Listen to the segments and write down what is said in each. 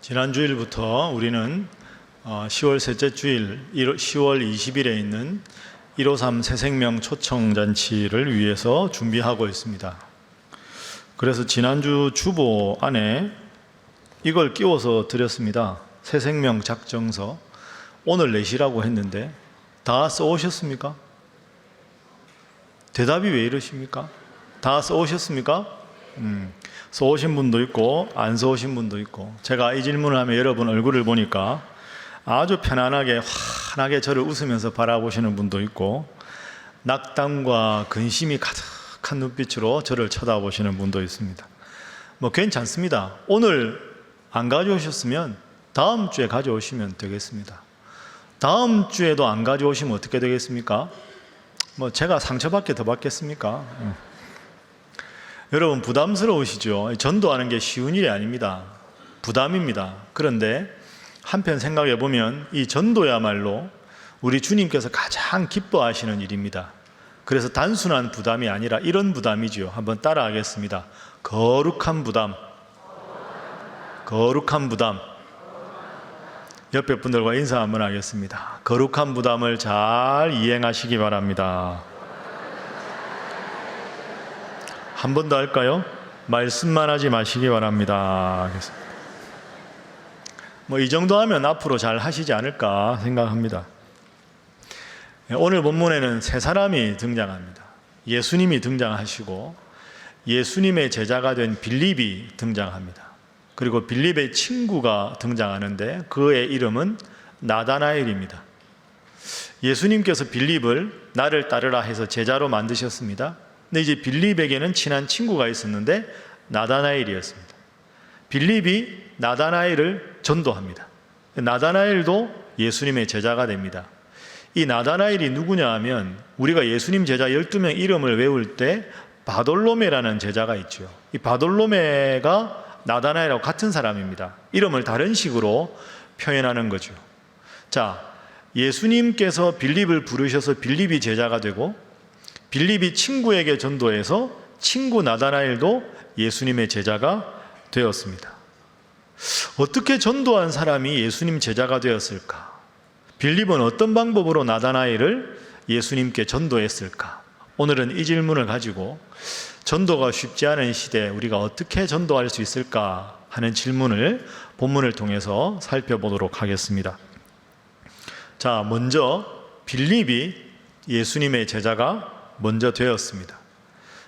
지난주일부터 우리는 10월 셋째 주일 10월 20일에 있는 153 새생명 초청잔치를 위해서 준비하고 있습니다. 그래서 지난주 주보 안에 이걸 끼워서 드렸습니다. 새생명 작정서. 오늘 내시라고 했는데 다 써오셨습니까? 대답이 왜 이러십니까? 다 써오셨습니까? 써오신 분도 있고 안 써오신 분도 있고, 제가 이 질문을 하면 여러분 얼굴을 보니까 아주 편안하게 환하게 저를 웃으면서 바라보시는 분도 있고, 낙담과 근심이 가득한 눈빛으로 저를 쳐다보시는 분도 있습니다. 괜찮습니다. 오늘 안 가져오셨으면 다음 주에 가져오시면 되겠습니다. 다음 주에도 안 가져오시면 어떻게 되겠습니까? 제가 상처받게 더 받겠습니까? 여러분 부담스러우시죠? 전도하는 게 쉬운 일이 아닙니다. 부담입니다. 그런데 한편 생각해 보면 이 전도야말로 우리 주님께서 가장 기뻐하시는 일입니다. 그래서 단순한 부담이 아니라 이런 부담이죠. 한번 따라 하겠습니다. 거룩한 부담. 거룩한 부담. 옆에 분들과 인사 한번 하겠습니다. 거룩한 부담을 잘 이행하시기 바랍니다. 한 번 더 할까요? 말씀만 하지 마시기 바랍니다. 이 정도 하면 앞으로 잘 하시지 않을까 생각합니다. 오늘 본문에는 세 사람이 등장합니다. 예수님이 등장하시고 예수님의 제자가 된 빌립이 등장합니다. 그리고 빌립의 친구가 등장하는데 그의 이름은 나다나엘입니다. 예수님께서 빌립을 나를 따르라 해서 제자로 만드셨습니다. 근데 이제 빌립에게는 친한 친구가 있었는데 나다나엘이었습니다. 빌립이 나다나엘을 전도합니다. 나다나엘도 예수님의 제자가 됩니다. 이 나다나엘이 누구냐 하면, 우리가 예수님 제자 12명 이름을 외울 때 바돌로메라는 제자가 있죠. 이 바돌로메가 나다나엘하고 같은 사람입니다. 이름을 다른 식으로 표현하는 거죠. 자, 예수님께서 빌립을 부르셔서 빌립이 제자가 되고, 빌립이 친구에게 전도해서 친구 나다나엘도 예수님의 제자가 되었습니다. 어떻게 전도한 사람이 예수님 제자가 되었을까? 빌립은 어떤 방법으로 나다나엘을 예수님께 전도했을까? 오늘은 이 질문을 가지고 전도가 쉽지 않은 시대에 우리가 어떻게 전도할 수 있을까 하는 질문을 본문을 통해서 살펴보도록 하겠습니다. 자, 먼저 빌립이 예수님의 제자가 먼저 되었습니다.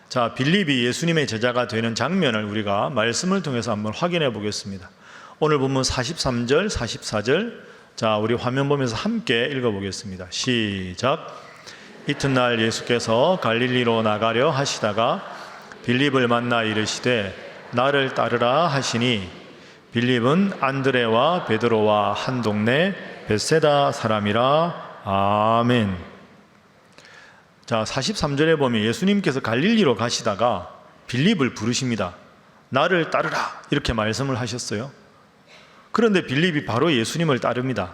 자, 빌립이 예수님의 제자가 되는 장면을 우리가 말씀을 통해서 한번 확인해 보겠습니다. 오늘 본문 43절, 44절, 자, 우리 화면 보면서 함께 읽어보겠습니다. 시작. 이튿날 예수께서 갈릴리로 나가려 하시다가 빌립을 만나 이르시되 나를 따르라 하시니, 빌립은 안드레와 베드로와 한 동네 벳세다 사람이라. 아멘. 자, 43절에 보면 예수님께서 갈릴리로 가시다가 빌립을 부르십니다. 나를 따르라 이렇게 말씀을 하셨어요. 그런데 빌립이 바로 예수님을 따릅니다.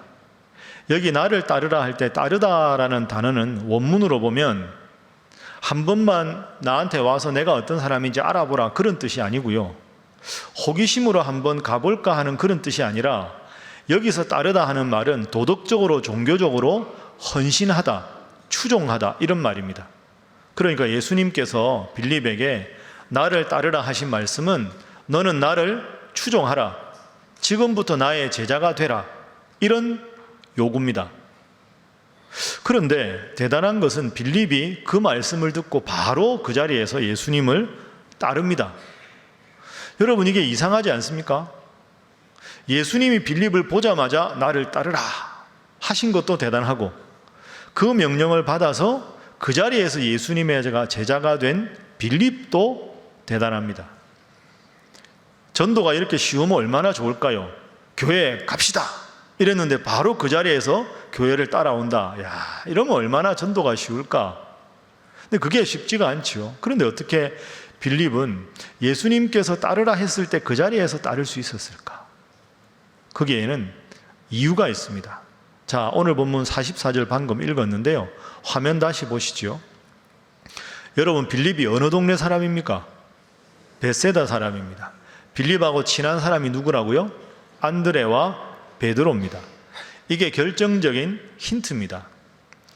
여기 나를 따르라 할 때 따르다라는 단어는 원문으로 보면 한 번만 나한테 와서 내가 어떤 사람인지 알아보라 그런 뜻이 아니고요, 호기심으로 한번 가볼까 하는 그런 뜻이 아니라, 여기서 따르다 하는 말은 도덕적으로 종교적으로 헌신하다, 추종하다 이런 말입니다. 그러니까 예수님께서 빌립에게 나를 따르라 하신 말씀은 너는 나를 추종하라, 지금부터 나의 제자가 되라, 이런 요구입니다. 그런데 대단한 것은 빌립이 그 말씀을 듣고 바로 그 자리에서 예수님을 따릅니다. 여러분, 이게 이상하지 않습니까? 예수님이 빌립을 보자마자 나를 따르라 하신 것도 대단하고, 그 명령을 받아서 그 자리에서 예수님의 제자가 된 빌립도 대단합니다. 전도가 이렇게 쉬우면 얼마나 좋을까요? 교회 갑시다 이랬는데 바로 그 자리에서 교회를 따라온다. 야, 이러면 얼마나 전도가 쉬울까? 근데 그게 쉽지가 않죠. 그런데 어떻게 빌립은 예수님께서 따르라 했을 때 그 자리에서 따를 수 있었을까? 거기에는 이유가 있습니다. 자, 오늘 본문 44절 방금 읽었는데요, 화면 다시 보시죠. 여러분, 빌립이 어느 동네 사람입니까? 벳세다 사람입니다. 빌립하고 친한 사람이 누구라고요? 안드레와 베드로입니다. 이게 결정적인 힌트입니다.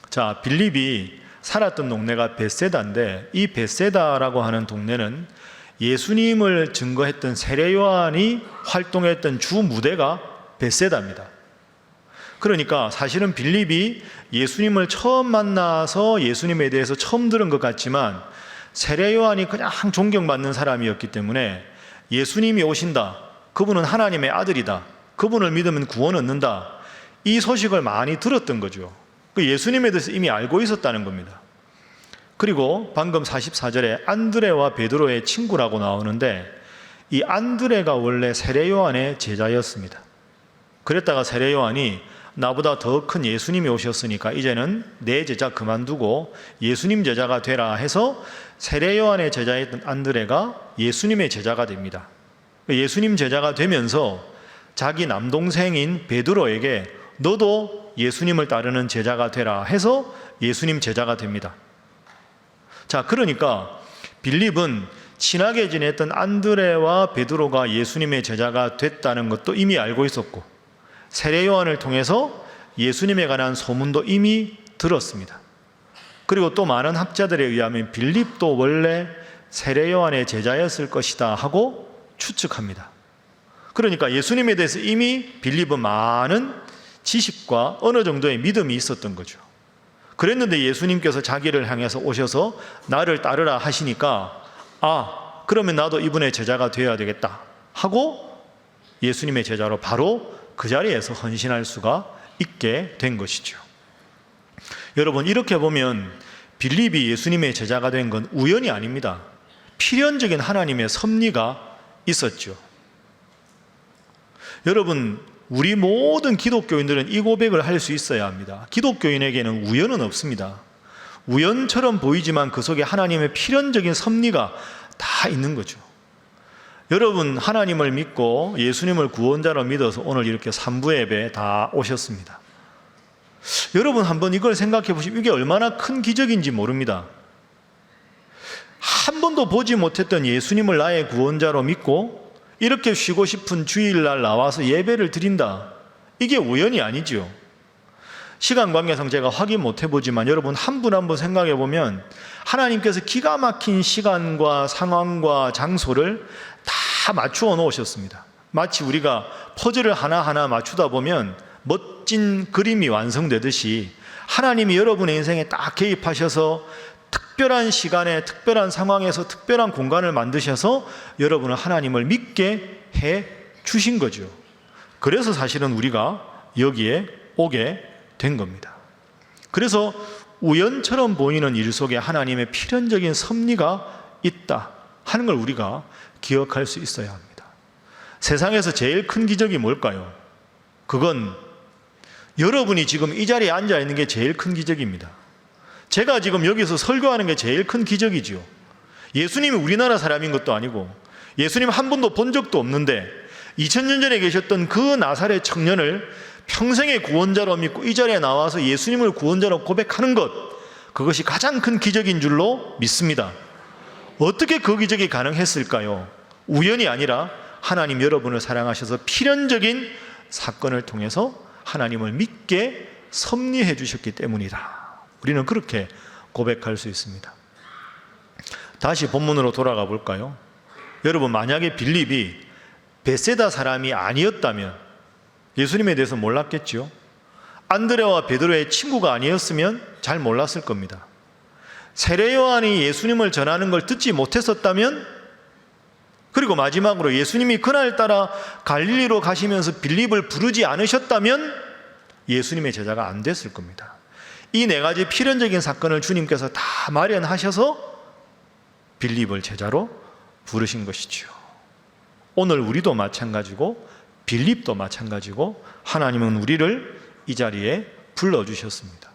자, 빌립이 살았던 동네가 벳세다인데, 이 벳세다라고 하는 동네는 예수님을 증거했던 세례 요한이 활동했던 주 무대가 벳세다입니다. 그러니까 사실은 빌립이 예수님을 처음 만나서 예수님에 대해서 처음 들은 것 같지만 세례 요한이 그냥 존경받는 사람이었기 때문에 예수님이 오신다, 그분은 하나님의 아들이다, 그분을 믿으면 구원 얻는다, 이 소식을 많이 들었던 거죠. 예수님에 대해서 이미 알고 있었다는 겁니다. 그리고 방금 44절에 안드레와 베드로의 친구라고 나오는데, 이 안드레가 원래 세례 요한의 제자였습니다. 그랬다가 세례 요한이 나보다 더 큰 예수님이 오셨으니까 이제는 내 제자 그만두고 예수님 제자가 되라 해서 세례 요한의 제자였던 안드레가 예수님의 제자가 됩니다. 예수님 제자가 되면서 자기 남동생인 베드로에게 너도 예수님을 따르는 제자가 되라 해서 예수님 제자가 됩니다. 자, 그러니까 빌립은 친하게 지냈던 안드레와 베드로가 예수님의 제자가 됐다는 것도 이미 알고 있었고, 세례 요한을 통해서 예수님에 관한 소문도 이미 들었습니다. 그리고 또 많은 학자들에 의하면 빌립도 원래 세례 요한의 제자였을 것이다 하고 추측합니다. 그러니까 예수님에 대해서 이미 빌립은 많은 지식과 어느 정도의 믿음이 있었던 거죠. 그랬는데 예수님께서 자기를 향해서 오셔서 나를 따르라 하시니까, 아, 그러면 나도 이분의 제자가 되어야 되겠다 하고 예수님의 제자로 바로 그 자리에서 헌신할 수가 있게 된 것이죠. 여러분, 이렇게 보면 빌립이 예수님의 제자가 된 건 우연이 아닙니다. 필연적인 하나님의 섭리가 있었죠. 여러분, 우리 모든 기독교인들은 이 고백을 할 수 있어야 합니다. 기독교인에게는 우연은 없습니다. 우연처럼 보이지만 그 속에 하나님의 필연적인 섭리가 다 있는 거죠. 여러분, 하나님을 믿고 예수님을 구원자로 믿어서 오늘 이렇게 삼부 예배 다 오셨습니다. 여러분, 한번 이걸 생각해 보시면 이게 얼마나 큰 기적인지 모릅니다. 한 번도 보지 못했던 예수님을 나의 구원자로 믿고 이렇게 쉬고 싶은 주일날 나와서 예배를 드린다. 이게 우연이 아니죠. 시간 관계상 제가 확인 못 해보지만 여러분 한 분 한 분 생각해 보면 하나님께서 기가 막힌 시간과 상황과 장소를 다 맞추어 놓으셨습니다. 마치 우리가 퍼즐을 하나하나 맞추다 보면 멋진 그림이 완성되듯이 하나님이 여러분의 인생에 딱 개입하셔서 특별한 시간에 특별한 상황에서 특별한 공간을 만드셔서 여러분은 하나님을 믿게 해 주신 거죠. 그래서 사실은 우리가 여기에 오게 된 겁니다. 그래서 우연처럼 보이는 일 속에 하나님의 필연적인 섭리가 있다 하는 걸 우리가 기억할 수 있어야 합니다. 세상에서 제일 큰 기적이 뭘까요? 그건 여러분이 지금 이 자리에 앉아 있는 게 제일 큰 기적입니다. 제가 지금 여기서 설교하는 게 제일 큰 기적이지요. 예수님이 우리나라 사람인 것도 아니고 예수님 한 번도 본 적도 없는데 2000년 전에 계셨던 그 나사렛 청년을 평생의 구원자로 믿고 이 자리에 나와서 예수님을 구원자로 고백하는 것, 그것이 가장 큰 기적인 줄로 믿습니다. 어떻게 그 기적이 가능했을까요? 우연이 아니라 하나님 여러분을 사랑하셔서 필연적인 사건을 통해서 하나님을 믿게 섭리해 주셨기 때문이다. 우리는 그렇게 고백할 수 있습니다. 다시 본문으로 돌아가 볼까요? 여러분, 만약에 빌립이 벳세다 사람이 아니었다면 예수님에 대해서 몰랐겠죠. 안드레와 베드로의 친구가 아니었으면 잘 몰랐을 겁니다. 세례 요한이 예수님을 전하는 걸 듣지 못했었다면, 그리고 마지막으로 예수님이 그날따라 갈릴리로 가시면서 빌립을 부르지 않으셨다면 예수님의 제자가 안 됐을 겁니다. 이 네 가지 필연적인 사건을 주님께서 다 마련하셔서 빌립을 제자로 부르신 것이죠. 오늘 우리도 마찬가지고 빌립도 마찬가지고 하나님은 우리를 이 자리에 불러주셨습니다.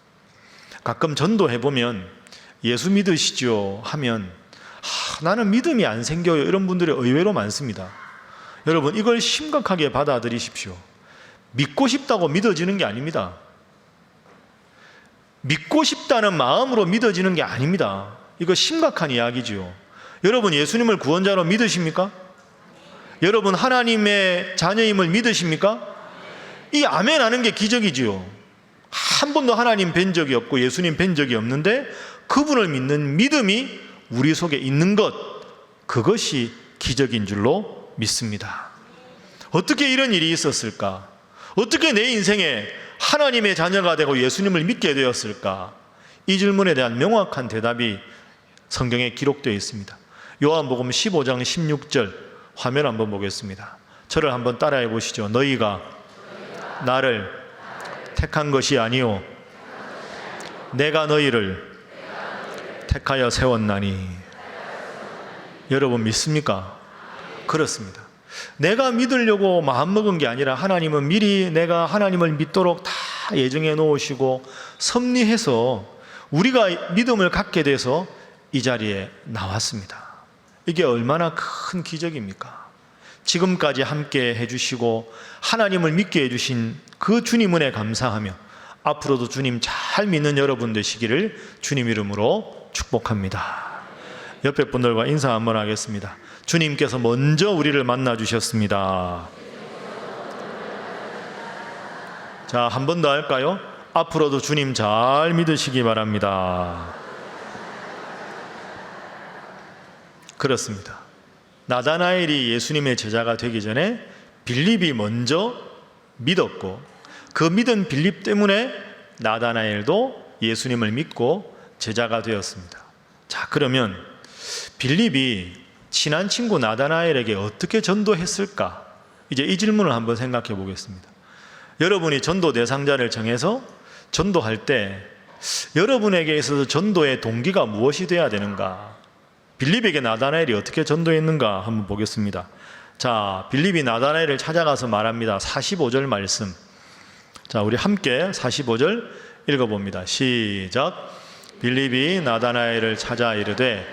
가끔 전도해보면 예수 믿으시죠 하면 나는 믿음이 안 생겨요, 이런 분들이 의외로 많습니다. 여러분, 이걸 심각하게 받아들이십시오. 믿고 싶다고 믿어지는 게 아닙니다. 믿고 싶다는 마음으로 믿어지는 게 아닙니다. 이거 심각한 이야기죠. 여러분, 예수님을 구원자로 믿으십니까? 여러분 하나님의 자녀임을 믿으십니까? 이 아멘 하는 게 기적이지요. 한 번도 하나님 뵌 적이 없고 예수님 뵌 적이 없는데 그분을 믿는 믿음이 우리 속에 있는 것, 그것이 기적인 줄로 믿습니다. 어떻게 이런 일이 있었을까? 어떻게 내 인생에 하나님의 자녀가 되고 예수님을 믿게 되었을까? 이 질문에 대한 명확한 대답이 성경에 기록되어 있습니다. 요한복음 15장 16절 화면 한번 보겠습니다. 저를 한번 따라해 보시죠. 너희가 나를 택한 것이 아니요 내가 너희를 택하여 세웠나니. 여러분 믿습니까? 그렇습니다. 내가 믿으려고 마음먹은 게 아니라 하나님은 미리 내가 하나님을 믿도록 다 예정해 놓으시고 섭리해서 우리가 믿음을 갖게 돼서 이 자리에 나왔습니다. 이게 얼마나 큰 기적입니까? 지금까지 함께 해주시고 하나님을 믿게 해주신 그 주님 은혜 감사하며 앞으로도 주님 잘 믿는 여러분 되시기를 주님 이름으로 축복합니다. 옆에 분들과 인사 한번 하겠습니다. 주님께서 먼저 우리를 만나 주셨습니다. 자, 한 번 더 할까요? 앞으로도 주님 잘 믿으시기 바랍니다. 그렇습니다. 나다나엘이 예수님의 제자가 되기 전에 빌립이 먼저 믿었고 그 믿은 빌립 때문에 나다나엘도 예수님을 믿고 제자가 되었습니다. 자, 그러면 빌립이 친한 친구 나다나엘에게 어떻게 전도했을까? 이제 이 질문을 한번 생각해 보겠습니다. 여러분이 전도 대상자를 정해서 전도할 때 여러분에게 있어서 전도의 동기가 무엇이 되어야 되는가? 빌립에게 나다나엘이 어떻게 전도했는가 한번 보겠습니다. 자, 빌립이 나다나엘을 찾아가서 말합니다. 45절 말씀. 자, 우리 함께 45절 읽어봅니다. 시작. 빌립이 나다나엘을 찾아 이르되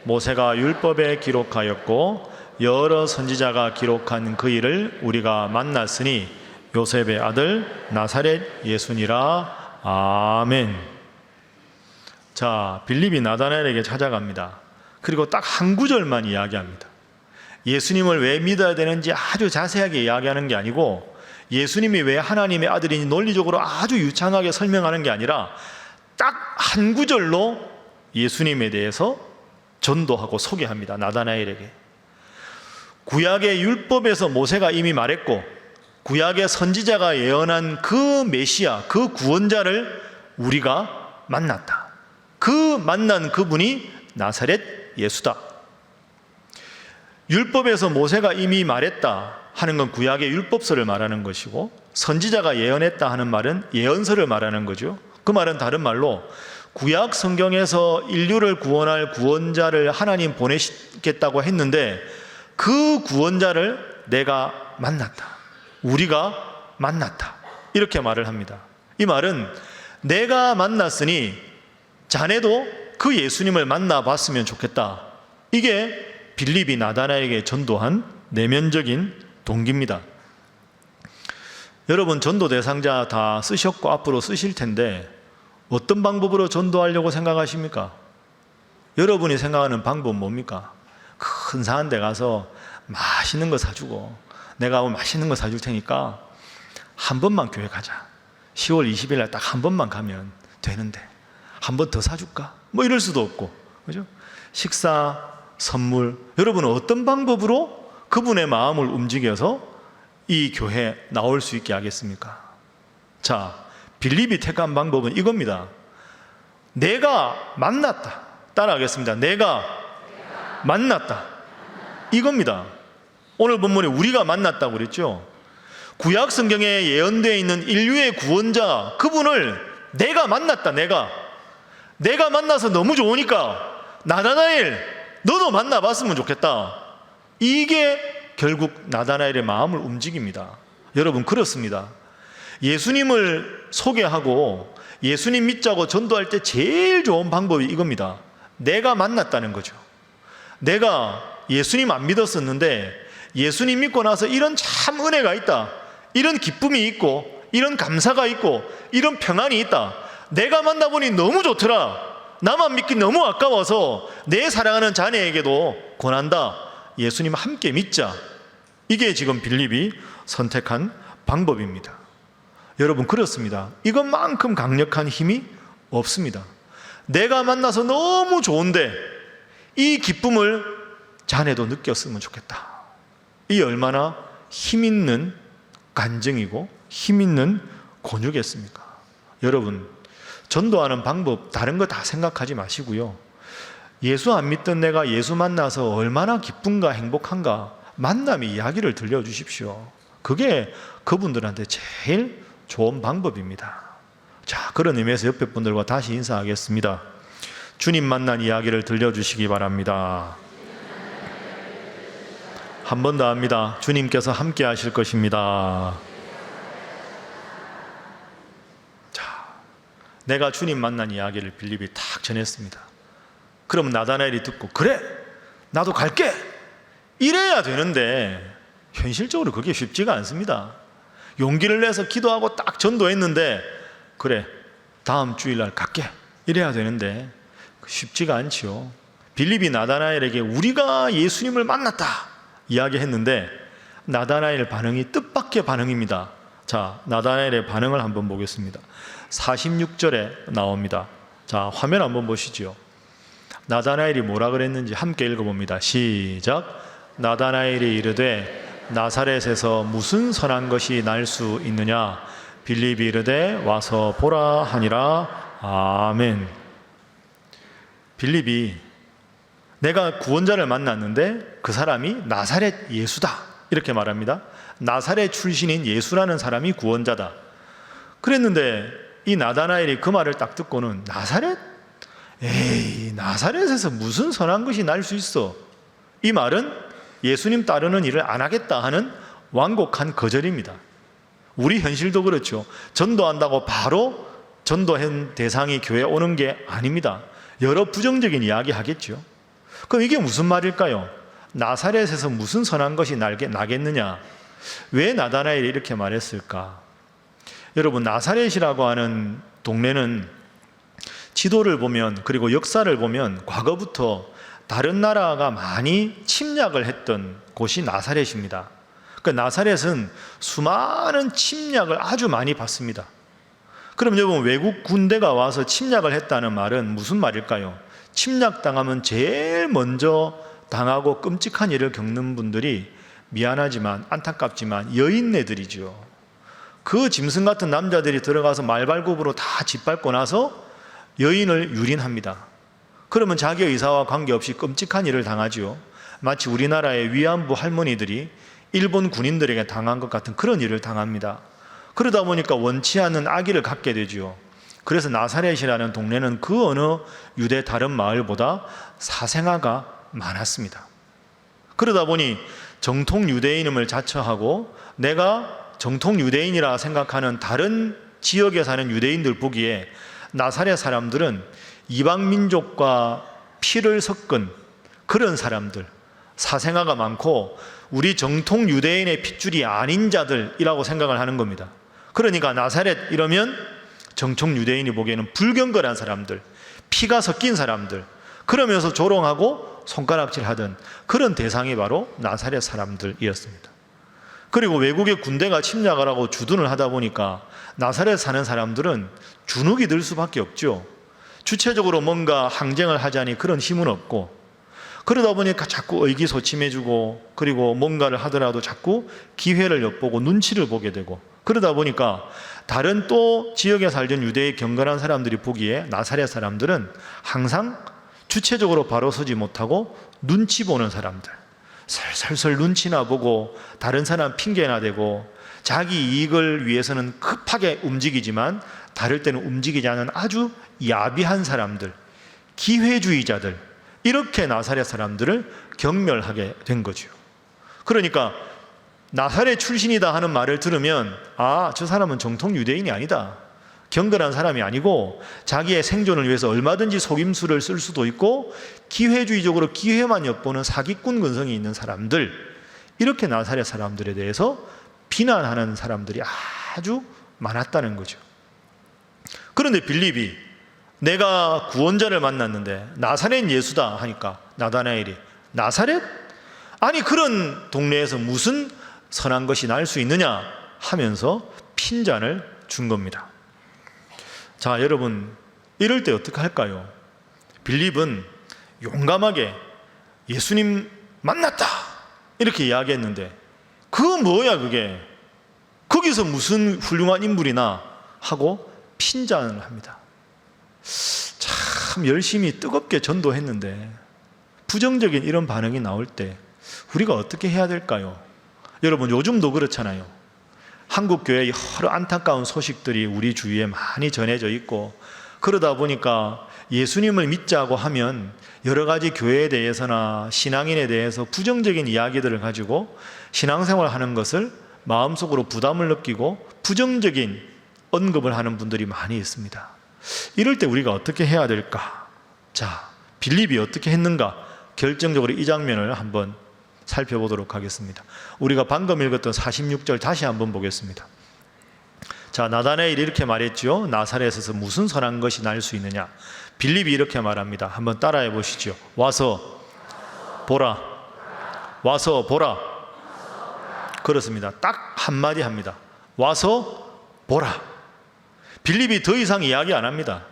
모세가 율법에 기록하였고 여러 선지자가 기록한 그 일을 우리가 만났으니 요셉의 아들 나사렛 예수니라. 아멘. 자, 빌립이 나다나엘에게 찾아갑니다. 그리고 딱 한 구절만 이야기합니다. 예수님을 왜 믿어야 되는지 아주 자세하게 이야기하는 게 아니고 예수님이 왜 하나님의 아들인지 논리적으로 아주 유창하게 설명하는 게 아니라 딱 한 구절로 예수님에 대해서 전도하고 소개합니다. 나다나엘에게. 구약의 율법에서 모세가 이미 말했고 구약의 선지자가 예언한 그 메시아, 그 구원자를 우리가 만났다. 그 만난 그분이 나사렛 예수다. 율법에서 모세가 이미 말했다 하는 건 구약의 율법서를 말하는 것이고 선지자가 예언했다 하는 말은 예언서를 말하는 거죠. 그 말은 다른 말로 구약 성경에서 인류를 구원할 구원자를 하나님 보내시겠다고 했는데 그 구원자를 내가 만났다. 우리가 만났다. 이렇게 말을 합니다. 이 말은 내가 만났으니 자네도 그 예수님을 만나봤으면 좋겠다. 이게 빌립이 나다나엘에게 전도한 내면적인 동기입니다. 여러분 전도 대상자 다 쓰셨고 앞으로 쓰실 텐데 어떤 방법으로 전도하려고 생각하십니까? 여러분이 생각하는 방법은 뭡니까? 근사한 데 가서 맛있는 거 사주고 내가 맛있는 거 사줄 테니까 한 번만 교회 가자. 10월 20일 날 딱 한 번만 가면 되는데 한 번 더 사줄까? 뭐 이럴 수도 없고, 그죠? 식사, 선물. 여러분은 어떤 방법으로 그분의 마음을 움직여서 이 교회에 나올 수 있게 하겠습니까? 자, 빌립이 택한 방법은 이겁니다. 내가 만났다. 따라하겠습니다. 내가 만났다. 이겁니다. 오늘 본문에 우리가 만났다고 그랬죠. 구약 성경에 예언되어 있는 인류의 구원자 그분을 내가 만났다. 내가 만나서 너무 좋으니까 나다나엘 너도 만나봤으면 좋겠다. 이게 결국 나다나엘의 마음을 움직입니다. 여러분 그렇습니다. 예수님을 소개하고 예수님 믿자고 전도할 때 제일 좋은 방법이 이겁니다. 내가 만났다는 거죠. 내가 예수님 안 믿었었는데 예수님 믿고 나서 이런 참 은혜가 있다. 이런 기쁨이 있고 이런 감사가 있고 이런 평안이 있다. 내가 만나보니 너무 좋더라. 나만 믿기 너무 아까워서 내 사랑하는 자녀에게도 권한다. 예수님 함께 믿자. 이게 지금 빌립이 선택한 방법입니다. 여러분, 그렇습니다. 이것만큼 강력한 힘이 없습니다. 내가 만나서 너무 좋은데 이 기쁨을 자네도 느꼈으면 좋겠다. 이 얼마나 힘 있는 간증이고 힘 있는 권유겠습니까? 여러분, 전도하는 방법 다른 거 다 생각하지 마시고요, 예수 안 믿던 내가 예수 만나서 얼마나 기쁜가 행복한가 만남의 이야기를 들려주십시오. 그게 그분들한테 제일 좋은 방법입니다. 자, 그런 의미에서 옆에 분들과 다시 인사하겠습니다. 주님 만난 이야기를 들려주시기 바랍니다. 한 번 더 합니다. 주님께서 함께 하실 것입니다. 자, 내가 주님 만난 이야기를 빌립이 탁 전했습니다. 그러면 나다나엘이 듣고, 그래, 나도 갈게, 이래야 되는데 현실적으로 그게 쉽지가 않습니다. 용기를 내서 기도하고 딱 전도했는데, 그래, 다음 주일날 갈게, 이래야 되는데 쉽지가 않지요. 빌립이 나다나엘에게 우리가 예수님을 만났다 이야기했는데 나다나엘 반응이 뜻밖의 반응입니다. 자, 나다나엘의 반응을 한번 보겠습니다. 46절에 나옵니다. 자, 화면 한번 보시죠. 나다나엘이 뭐라 그랬는지 함께 읽어봅니다. 시작. 나다나엘이 이르되 나사렛에서 무슨 선한 것이 날 수 있느냐? 빌립이 이르되 와서 보라 하니라. 아멘. 빌립이 내가 구원자를 만났는데 그 사람이 나사렛 예수다 이렇게 말합니다. 나사렛 출신인 예수라는 사람이 구원자다 그랬는데, 이 나다나엘이 그 말을 딱 듣고는 나사렛? 에이, 나사렛에서 무슨 선한 것이 날 수 있어? 이 말은 예수님 따르는 일을 안 하겠다 하는 완곡한 거절입니다. 우리 현실도 그렇죠. 전도한다고 바로 전도한 대상이 교회에 오는 게 아닙니다. 여러 부정적인 이야기 하겠죠. 그럼 이게 무슨 말일까요? 나사렛에서 무슨 선한 것이 나겠느냐? 왜 나다나엘이 이렇게 말했을까? 여러분, 나사렛이라고 하는 동네는 지도를 보면, 그리고 역사를 보면 과거부터 다른 나라가 많이 침략을 했던 곳이 나사렛입니다. 그 나사렛은 수많은 침략을 아주 많이 받습니다. 그럼 여러분, 외국 군대가 와서 침략을 했다는 말은 무슨 말일까요? 침략당하면 제일 먼저 당하고 끔찍한 일을 겪는 분들이 미안하지만 안타깝지만 여인네들이죠. 그 짐승 같은 남자들이 들어가서 말발굽으로 다 짓밟고 나서 여인을 유린합니다. 그러면 자기 의사와 관계없이 끔찍한 일을 당하지요. 마치 우리나라의 위안부 할머니들이 일본 군인들에게 당한 것 같은 그런 일을 당합니다. 그러다 보니까 원치 않는 악의를 갖게 되지요. 그래서 나사렛이라는 동네는 그 어느 유대 다른 마을보다 사생아가 많았습니다. 그러다 보니 정통 유대인임을 자처하고 내가 정통 유대인이라 생각하는 다른 지역에 사는 유대인들 보기에 나사렛 사람들은 이방 민족과 피를 섞은 그런 사람들, 사생아가 많고 우리 정통 유대인의 핏줄이 아닌 자들이라고 생각을 하는 겁니다. 그러니까 나사렛 이러면 정통 유대인이 보기에는 불경건한 사람들, 피가 섞인 사람들, 그러면서 조롱하고 손가락질하던 그런 대상이 바로 나사렛 사람들이었습니다. 그리고 외국의 군대가 침략을 하고 주둔을 하다 보니까 나사렛 사는 사람들은 주눅이 들 수밖에 없죠. 주체적으로 뭔가 항쟁을 하자니 그런 힘은 없고, 그러다 보니까 자꾸 의기소침해지고, 그리고 뭔가를 하더라도 자꾸 기회를 엿보고 눈치를 보게 되고, 그러다 보니까 다른 또 지역에 살던 유대의 경건한 사람들이 보기에 나사렛 사람들은 항상 주체적으로 바로 서지 못하고 눈치 보는 사람들, 설설설 눈치나 보고 다른 사람 핑계나 대고 자기 이익을 위해서는 급하게 움직이지만 다를 때는 움직이지 않은 아주 야비한 사람들, 기회주의자들, 이렇게 나사렛 사람들을 경멸하게 된 거죠. 그러니까 나사렛 출신이다 하는 말을 들으면 아, 저 사람은 정통 유대인이 아니다, 경건한 사람이 아니고 자기의 생존을 위해서 얼마든지 속임수를 쓸 수도 있고 기회주의적으로 기회만 엿보는 사기꾼 근성이 있는 사람들, 이렇게 나사렛 사람들에 대해서 비난하는 사람들이 아주 많았다는 거죠. 그런데 빌립이 내가 구원자를 만났는데 나사렛 예수다 하니까 나다나엘이 나사렛? 아니 그런 동네에서 무슨 선한 것이 날 수 있느냐 하면서 핀잔을 준 겁니다. 자, 여러분, 이럴 때 어떻게 할까요? 빌립은 용감하게 예수님 만났다 이렇게 이야기했는데 그거 뭐야 그게? 거기서 무슨 훌륭한 인물이나 하고 핀잔을 합니다. 참 열심히 뜨겁게 전도했는데 부정적인 이런 반응이 나올 때 우리가 어떻게 해야 될까요? 여러분, 요즘도 그렇잖아요. 한국 교회의 여러 안타까운 소식들이 우리 주위에 많이 전해져 있고, 그러다 보니까 예수님을 믿자고 하면 여러 가지 교회에 대해서나 신앙인에 대해서 부정적인 이야기들을 가지고 신앙생활을 하는 것을 마음속으로 부담을 느끼고 부정적인 언급을 하는 분들이 많이 있습니다. 이럴 때 우리가 어떻게 해야 될까? 자, 빌립이 어떻게 했는가? 결정적으로 이 장면을 한번 살펴보도록 하겠습니다. 우리가 방금 읽었던 46절 다시 한번 보겠습니다. 자, 나다나엘이 이렇게 말했죠. 나사렛에서 무슨 선한 것이 날 수 있느냐? 빌립이 이렇게 말합니다. 한번 따라해 보시죠. 와서 보라. 와서 보라. 그렇습니다. 딱 한마디 합니다. 와서 보라. 빌립이 더 이상 이야기 안 합니다.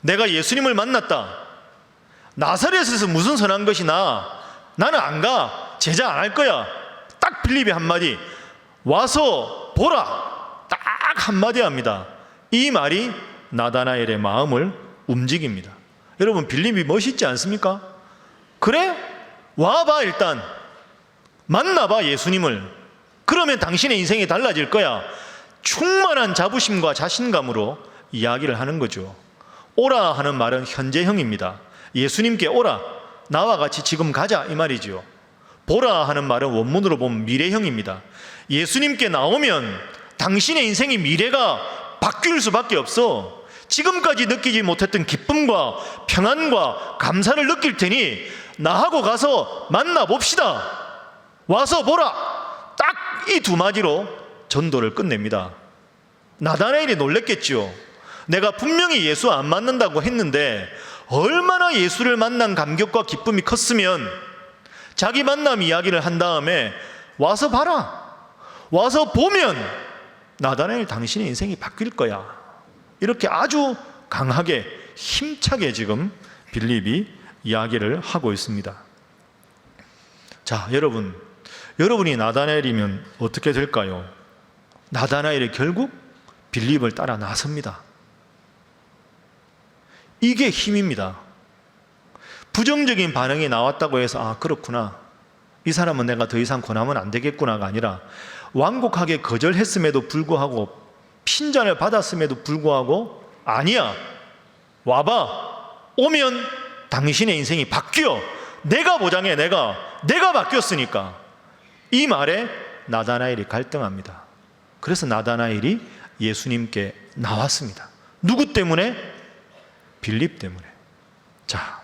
내가 예수님을 만났다. 나사렛에서 무슨 선한 것이 나는 안 가. 제자 안 할 거야. 딱 빌립이 한마디. 와서 보라. 딱 한마디 합니다. 이 말이 나다나엘의 마음을 움직입니다. 여러분, 빌립이 멋있지 않습니까? 그래? 와봐. 일단 만나봐 예수님을. 그러면 당신의 인생이 달라질 거야. 충만한 자부심과 자신감으로 이야기를 하는 거죠. 오라 하는 말은 현재형입니다. 예수님께 오라. 나와 같이 지금 가자 이 말이죠. 보라 하는 말은 원문으로 보면 미래형입니다. 예수님께 나오면 당신의 인생의 미래가 바뀔 수밖에 없어. 지금까지 느끼지 못했던 기쁨과 평안과 감사를 느낄 테니 나하고 가서 만나봅시다. 와서 보라. 딱 이 두 마디로 전도를 끝냅니다. 나다나엘이 놀랬겠죠. 내가 분명히 예수 안 만난다고 했는데 얼마나 예수를 만난 감격과 기쁨이 컸으면 자기 만남 이야기를 한 다음에 와서 봐라. 와서 보면 나다나엘 당신의 인생이 바뀔 거야. 이렇게 아주 강하게 힘차게 지금 빌립이 이야기를 하고 있습니다. 자, 여러분이 나다나엘이면 어떻게 될까요? 나다나엘이 결국 빌립을 따라 나섭니다. 이게 힘입니다. 부정적인 반응이 나왔다고 해서 아 그렇구나, 이 사람은 내가 더 이상 권하면 안 되겠구나가 아니라 완곡하게 거절했음에도 불구하고 핀잔을 받았음에도 불구하고 아니야, 와봐. 오면 당신의 인생이 바뀌어. 내가 보장해. 내가 바뀌었으니까. 이 말에 나다나엘이 갈등합니다. 그래서 나다나엘이 예수님께 나왔습니다. 누구 때문에? 빌립 때문에. 자,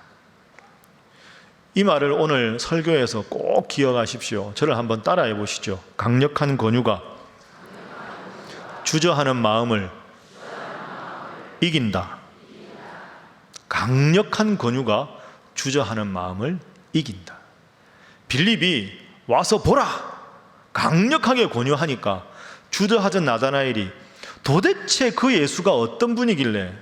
이 말을 오늘 설교에서 꼭 기억하십시오. 저를 한번 따라해 보시죠. 강력한 권유가 주저하는 마음을 이긴다. 강력한 권유가 주저하는 마음을 이긴다. 빌립이 와서 보라. 강력하게 권유하니까 주저하던 나다나엘이 도대체 그 예수가 어떤 분이길래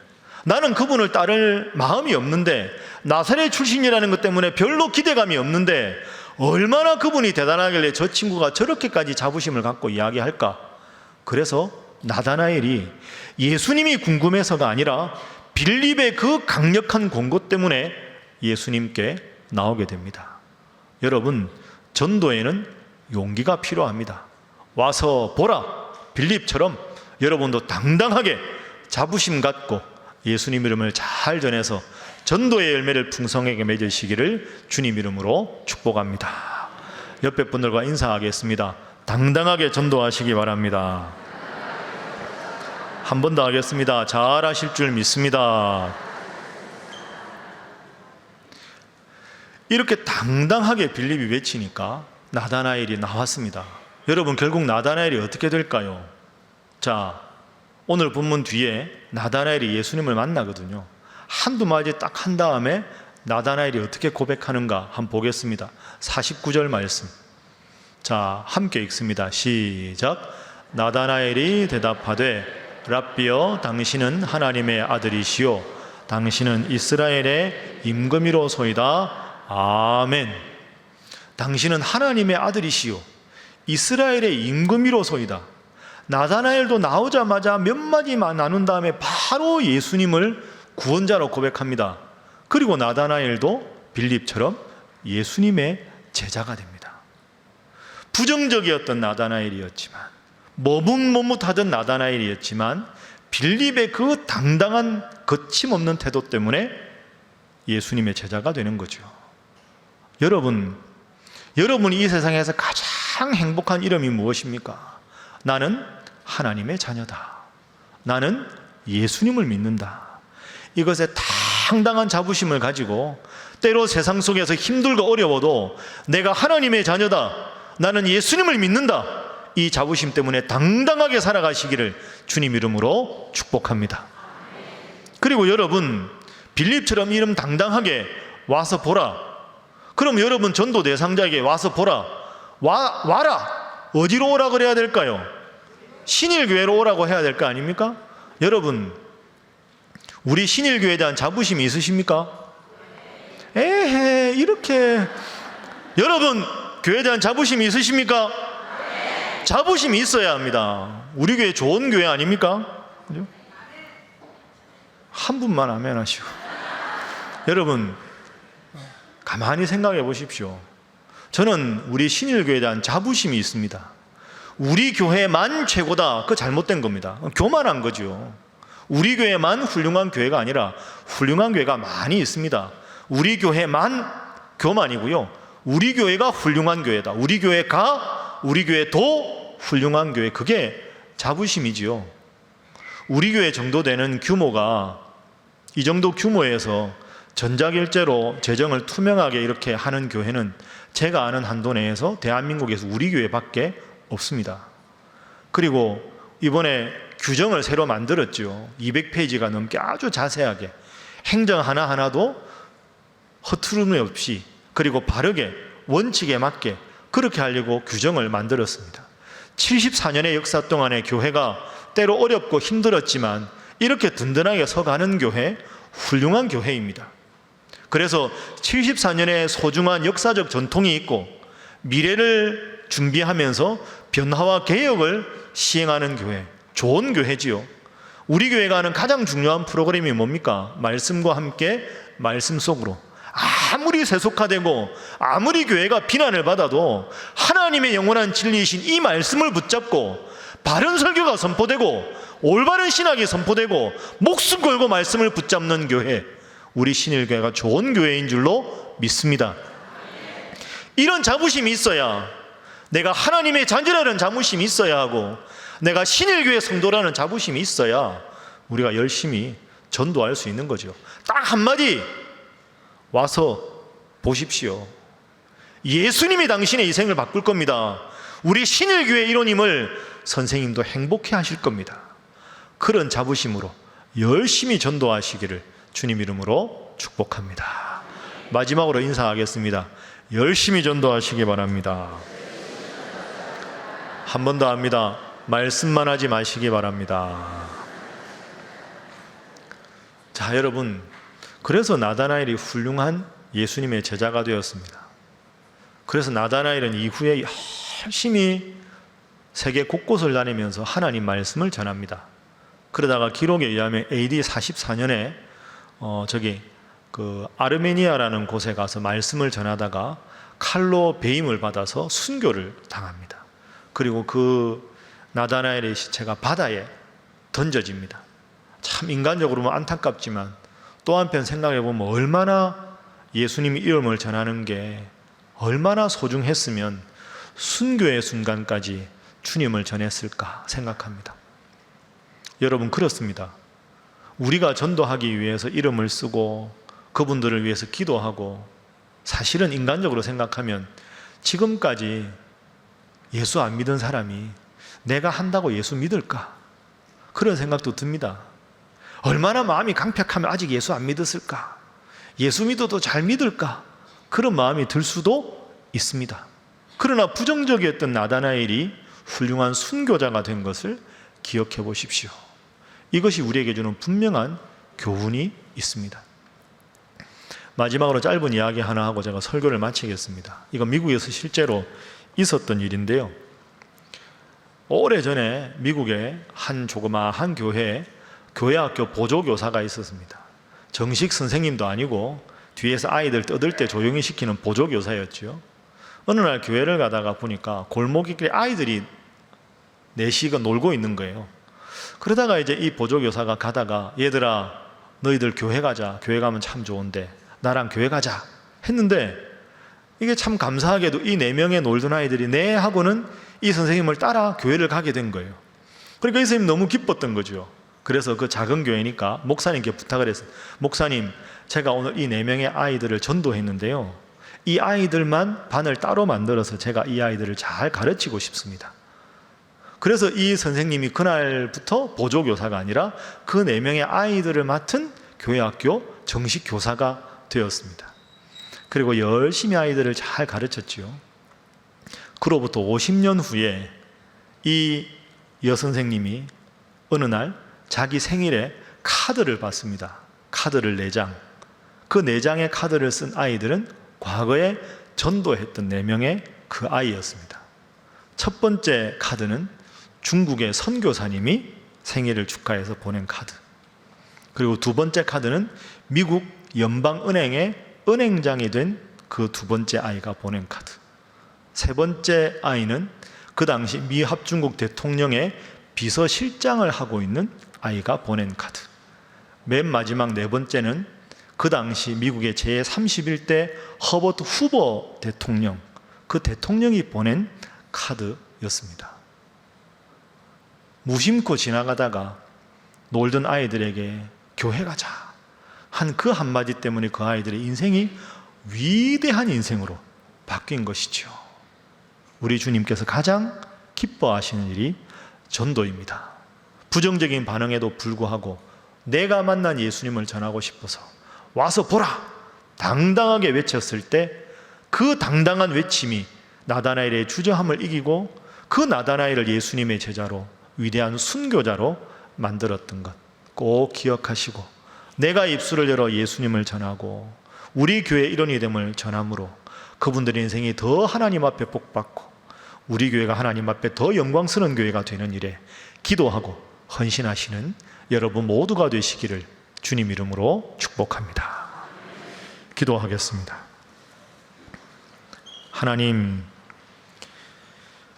나는 그분을 따를 마음이 없는데, 나사렛 출신이라는 것 때문에 별로 기대감이 없는데 얼마나 그분이 대단하길래 저 친구가 저렇게까지 자부심을 갖고 이야기할까? 그래서 나다나엘이 예수님이 궁금해서가 아니라 빌립의 그 강력한 권고 때문에 예수님께 나오게 됩니다. 여러분, 전도에는 용기가 필요합니다. 와서 보라. 빌립처럼 여러분도 당당하게 자부심 갖고 예수님 이름을 잘 전해서 전도의 열매를 풍성하게 맺으시기를 주님 이름으로 축복합니다. 옆에 분들과 인사하겠습니다. 당당하게 전도하시기 바랍니다. 한 번 더 하겠습니다. 잘하실 줄 믿습니다. 이렇게 당당하게 빌립이 외치니까 나다나엘이 나왔습니다. 여러분, 결국 나다나엘이 어떻게 될까요? 자, 오늘 본문 뒤에 나다나엘이 예수님을 만나거든요. 한두 마디 딱 한 다음에 나다나엘이 어떻게 고백하는가 한번 보겠습니다. 49절 말씀 자, 함께 읽습니다. 시작. 나다나엘이 대답하되 랍비여, 당신은 하나님의 아들이시요 당신은 이스라엘의 임금이로소이다. 아멘. 당신은 하나님의 아들이시요 이스라엘의 임금이로소이다. 나다나엘도 나오자마자 몇 마디만 나눈 다음에 바로 예수님을 구원자로 고백합니다. 그리고 나다나엘도 빌립처럼 예수님의 제자가 됩니다. 부정적이었던 나다나엘이었지만, 머뭇머뭇하던 나다나엘이었지만, 빌립의 그 당당한 거침없는 태도 때문에 예수님의 제자가 되는 거죠. 여러분이 이 세상에서 가장 행복한 이름이 무엇입니까? 나는 하나님의 자녀다. 나는 예수님을 믿는다. 이것에 당당한 자부심을 가지고 때로 세상 속에서 힘들고 어려워도 내가 하나님의 자녀다. 나는 예수님을 믿는다. 이 자부심 때문에 당당하게 살아가시기를 주님 이름으로 축복합니다. 그리고 여러분, 빌립처럼 이름 당당하게 와서 보라. 그럼 여러분 전도 대상자에게 와서 보라. 와라. 어디로 오라 그래야 될까요? 신일교회로 오라고 해야 될 거 아닙니까? 여러분, 우리 신일교회에 대한 자부심이 있으십니까? 에헤, 이렇게. 여러분, 교회에 대한 자부심이 있으십니까? 자부심이 있어야 합니다. 우리 교회 좋은 교회 아닙니까? 그죠? 한 분만 아멘 하시고. 여러분, 가만히 생각해 보십시오. 저는 우리 신일교회에 대한 자부심이 있습니다. 우리 교회만 최고다. 그거 잘못된 겁니다. 교만한 거죠. 우리 교회만 훌륭한 교회가 아니라 훌륭한 교회가 많이 있습니다. 우리 교회만 교만이고요. 우리 교회가 훌륭한 교회다. 우리 교회도 훌륭한 교회. 그게 자부심이지요. 우리 교회 정도 되는 규모가 이 정도 규모에서 전자결제로 재정을 투명하게 이렇게 하는 교회는 제가 아는 한도 내에서 대한민국에서 우리 교회밖에 없습니다. 그리고 이번에 규정을 새로 만들었죠. 200페이지가 넘게 아주 자세하게 행정 하나하나도 허투름이 없이 그리고 바르게 원칙에 맞게 그렇게 하려고 규정을 만들었습니다. 74년의 역사 동안에 교회가 때로 어렵고 힘들었지만 이렇게 든든하게 서가는 교회, 훌륭한 교회입니다. 그래서 74년의 소중한 역사적 전통이 있고 미래를 준비하면서 변화와 개혁을 시행하는 교회, 좋은 교회지요. 우리 교회가 하는 가장 중요한 프로그램이 뭡니까? 말씀과 함께 말씀 속으로. 아무리 세속화되고 아무리 교회가 비난을 받아도 하나님의 영원한 진리이신 이 말씀을 붙잡고 바른 설교가 선포되고 올바른 신학이 선포되고 목숨 걸고 말씀을 붙잡는 교회, 우리 신일교회가 좋은 교회인 줄로 믿습니다. 이런 자부심이 있어야, 내가 하나님의 자녀라는 자부심이 있어야 하고 내가 신일교회 성도라는 자부심이 있어야 우리가 열심히 전도할 수 있는 거죠. 딱 한마디, 와서 보십시오. 예수님이 당신의 인생을 바꿀 겁니다. 우리 신일교회 일원님을 선생님도 행복해 하실 겁니다. 그런 자부심으로 열심히 전도하시기를 주님 이름으로 축복합니다. 마지막으로 인사하겠습니다. 열심히 전도하시기 바랍니다. 한 번 더 합니다. 말씀만 하지 마시기 바랍니다. 자, 여러분, 그래서 나다나엘이 훌륭한 예수님의 제자가 되었습니다. 그래서 나다나엘은 이후에 열심히 세계 곳곳을 다니면서 하나님 말씀을 전합니다. 그러다가 기록에 의하면 AD 44년에 아르메니아라는 곳에 가서 말씀을 전하다가 칼로 배임을 받아서 순교를 당합니다. 그리고 그 나다나엘의 시체가 바다에 던져집니다. 참 인간적으로 보면 안타깝지만 또 한편 생각해 보면 얼마나 예수님의 이름을 전하는 게 얼마나 소중했으면 순교의 순간까지 주님을 전했을까 생각합니다. 여러분, 그렇습니다. 우리가 전도하기 위해서 이름을 쓰고 그분들을 위해서 기도하고 사실은 인간적으로 생각하면 지금까지 예수 안 믿은 사람이 내가 한다고 예수 믿을까? 그런 생각도 듭니다. 얼마나 마음이 강팍하면 아직 예수 안 믿었을까? 예수 믿어도 잘 믿을까? 그런 마음이 들 수도 있습니다. 그러나 부정적이었던 나다나엘이 훌륭한 순교자가 된 것을 기억해 보십시오. 이것이 우리에게 주는 분명한 교훈이 있습니다. 마지막으로 짧은 이야기 하나 하고 제가 설교를 마치겠습니다. 이건 미국에서 실제로 있었던 일인데요. 오래전에 미국의 한 조그마한 교회에 교회학교 보조교사가 있었습니다. 정식 선생님도 아니고 뒤에서 아이들 떠들 때 조용히 시키는 보조교사였죠. 어느 날 교회를 가다가 보니까 골목길에 아이들이 넷이가 놀고 있는 거예요. 그러다가 이제 이 보조교사가 가다가 얘들아 너희들 교회 가자. 교회 가면 참 좋은데 나랑 교회 가자 했는데 이게 참 감사하게도 이 4명의 놀던 아이들이 네 하고는 이 선생님을 따라 교회를 가게 된 거예요. 그러니까 이 선생님 너무 기뻤던 거죠. 그래서 그 작은 교회니까 목사님께 부탁을 했어요. 목사님, 제가 오늘 이 4명의 아이들을 전도했는데요, 이 아이들만 반을 따로 만들어서 제가 이 아이들을 잘 가르치고 싶습니다. 그래서 이 선생님이 그날부터 보조교사가 아니라 그 4명의 아이들을 맡은 교회학교 정식 교사가 되었습니다. 그리고 열심히 아이들을 잘 가르쳤지요. 그로부터 50년 후에 이 여선생님이 어느 날 자기 생일에 카드를 받습니다. 카드를 4장. 그 4장의 카드를 쓴 아이들은 과거에 전도했던 4명의 그 아이였습니다. 첫 번째 카드는 중국의 선교사님이 생일을 축하해서 보낸 카드. 그리고 두 번째 카드는 미국 연방은행의 은행장이 된 그 두 번째 아이가 보낸 카드. 세 번째 아이는 그 당시 미 합중국 대통령의 비서실장을 하고 있는 아이가 보낸 카드. 맨 마지막 4번째는 그 당시 미국의 제31대 허버트 후보 대통령, 그 대통령이 보낸 카드였습니다. 무심코 지나가다가 놀던 아이들에게 교회 가자 한 그 한마디 때문에 그 아이들의 인생이 위대한 인생으로 바뀐 것이죠. 우리 주님께서 가장 기뻐하시는 일이 전도입니다. 부정적인 반응에도 불구하고 내가 만난 예수님을 전하고 싶어서 와서 보라! 당당하게 외쳤을 때 그 당당한 외침이 나다나엘의 주저함을 이기고 그 나다나엘을 예수님의 제자로, 위대한 순교자로 만들었던 것 꼭 기억하시고, 내가 입술을 열어 예수님을 전하고 우리 교회 일원이 됨을 전함으로 그분들의 인생이 더 하나님 앞에 복받고 우리 교회가 하나님 앞에 더 영광스러운 교회가 되는 일에 기도하고 헌신하시는 여러분 모두가 되시기를 주님 이름으로 축복합니다. 기도하겠습니다. 하나님,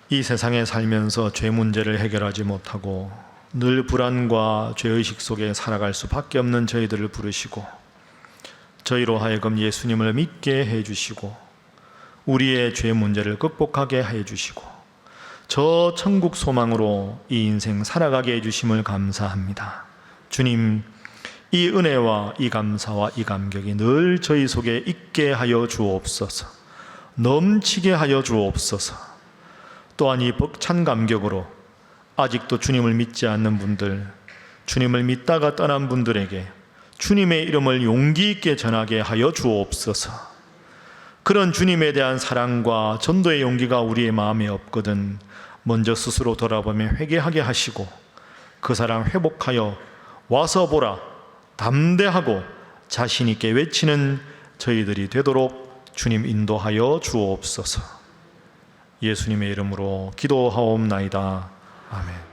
이 세상에 살면서 죄 문제를 해결하지 못하고 늘 불안과 죄의식 속에 살아갈 수밖에 없는 저희들을 부르시고 저희로 하여금 예수님을 믿게 해주시고 우리의 죄 문제를 극복하게 해주시고 저 천국 소망으로 이 인생 살아가게 해주심을 감사합니다. 주님, 이 은혜와 이 감사와 이 감격이 늘 저희 속에 있게 하여 주옵소서. 넘치게 하여 주옵소서. 또한 이 벅찬 감격으로 아직도 주님을 믿지 않는 분들, 주님을 믿다가 떠난 분들에게 주님의 이름을 용기 있게 전하게 하여 주옵소서. 그런 주님에 대한 사랑과 전도의 용기가 우리의 마음에 없거든 먼저 스스로 돌아보며 회개하게 하시고 그 사랑 회복하여 와서 보라, 담대하고 자신 있게 외치는 저희들이 되도록 주님 인도하여 주옵소서. 예수님의 이름으로 기도하옵나이다. 아멘.